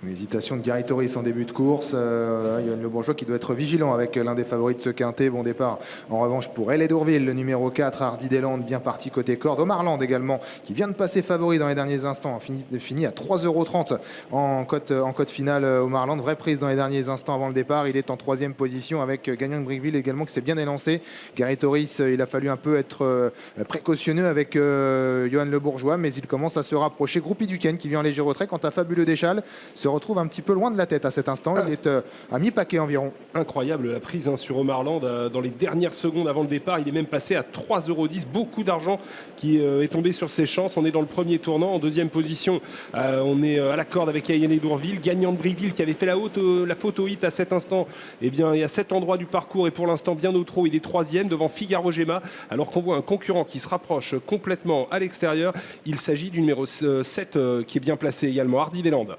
Hésitation de Gary Toris en début de course. Yoann Le Bourgeois qui doit être vigilant avec l'un des favoris de ce quintet. Bon départ en revanche pour Elle Dourville, le numéro 4, Hardy Deslandes, bien parti côté corde. Omar Land également qui vient de passer favori dans les derniers instants. Fini à 3,30 € en cote finale. Omar Land, vraie prise dans les derniers instants avant le départ. Il est en 3e position avec Gagnant de Brickville également qui s'est bien élancé. Gary Toris, il a fallu un peu être précautionneux avec Yoann Le Bourgeois, mais il commence à se rapprocher. Groupie Duquesne qui vient en léger retrait. Quant à Fabuleux Deschal, se retrouve un petit peu loin de la tête à cet instant. Il est à mi-paquet environ. Incroyable la prise sur Omar Land dans les dernières secondes avant le départ. Il est même passé à 3,10 €. Beaucoup d'argent qui est tombé sur ses chances. On est dans le premier tournant. En deuxième position, on est à la corde avec Elle Dourville. Gagnant de Brickville qui avait fait la faute au hit à cet instant. Eh bien, il y a cet endroit du parcours et pour l'instant bien au trot. Il est 3e devant Figaro Gemma. Alors qu'on voit un concurrent qui se rapproche complètement à l'extérieur. Il s'agit du numéro 7 qui est bien placé également, Hardy Deslandes.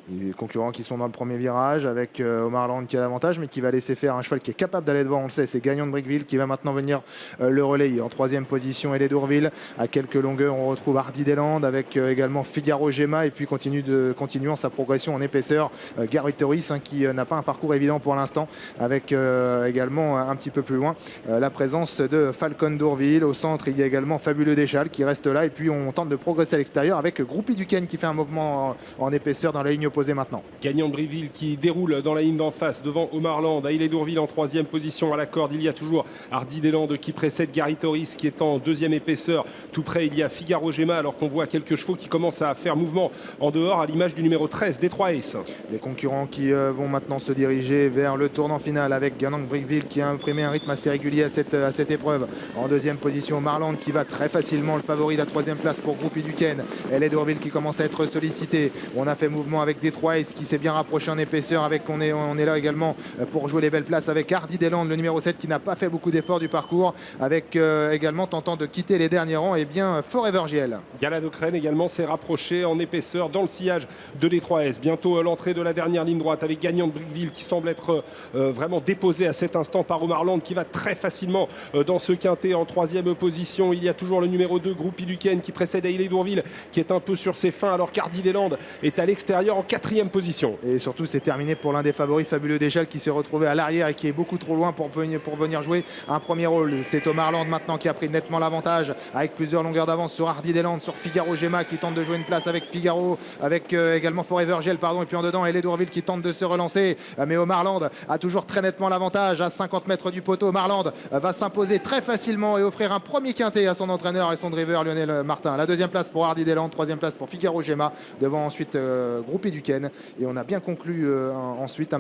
Les concurrents qui sont dans le premier virage avec Omar Land qui a l'avantage mais qui va laisser faire un cheval qui est capable d'aller devant, on le sait, c'est Gagnant de Brickville qui va maintenant venir le relayer. En 3e position, Elle Dourville. À quelques longueurs, on retrouve Hardy Deslandes avec également Figaro Gemma et puis continuant sa progression en épaisseur, Gary Toris qui n'a pas un parcours évident pour l'instant avec également un petit peu plus loin la présence de Falcon Dourville. Au centre, il y a également Fabuleux Deschal qui reste là et puis on tente de progresser à l'extérieur avec Groupie Duquesne qui fait un mouvement en épaisseur dans la ligne maintenant. Gagnant de Brickville qui déroule dans la ligne d'en face devant Omar Land. Elle Dourville en 3e position à la corde. Il y a toujours Hardy Deslandes qui précède Gary Toris qui est en 2e épaisseur. Tout près, il y a Figaro Gemma alors qu'on voit quelques chevaux qui commencent à faire mouvement en dehors à l'image du numéro 13, Détroit Ace. Les concurrents qui vont maintenant se diriger vers le tournant final avec Gagnant de Brickville qui a imprimé un rythme assez régulier à cette épreuve. En 2e position, Omar Land qui va très facilement, le favori, la 3e place pour Groupie Duquesne. Elle Dourville qui commence à être sollicité. On a fait mouvement avec Détroit Ace qui s'est bien rapproché en épaisseur avec on est là également pour jouer les belles places avec Hardy Deslandes, le numéro 7 qui n'a pas fait beaucoup d'efforts du parcours avec également tentant de quitter les derniers rangs et bien Forever GL. Galadocrène également s'est rapproché en épaisseur dans le sillage de Détroit S. Bientôt l'entrée de la dernière ligne droite avec Gagnant de Brickville qui semble être vraiment déposé à cet instant par Omar Land qui va très facilement dans ce quintet en 3e position. Il y a toujours le numéro 2 Groupie Duquesne qui précède Elle Dourville qui est un peu sur ses fins alors qu'Hardy Deslandes est à l'extérieur en 4e position. Et surtout c'est terminé pour l'un des favoris, Fabuleux Deschal qui s'est retrouvé à l'arrière et qui est beaucoup trop loin pour venir jouer un premier rôle. C'est Omar Land maintenant qui a pris nettement l'avantage avec plusieurs longueurs d'avance sur Hardy Deslandes, sur Figaro Gemma qui tente de jouer une place avec Figaro, avec également Forever GL et puis en dedans Elle Dourville qui tente de se relancer, mais Omar Land a toujours très nettement l'avantage à 50 mètres du poteau. Omar Land va s'imposer très facilement et offrir un premier quintet à son entraîneur et son driver Lionel Martin. La 2e place pour Hardy Deslandes, 3e place pour Figaro Gemma, devant ensuite Groupie Duquesne. Et on a bien conclu ensuite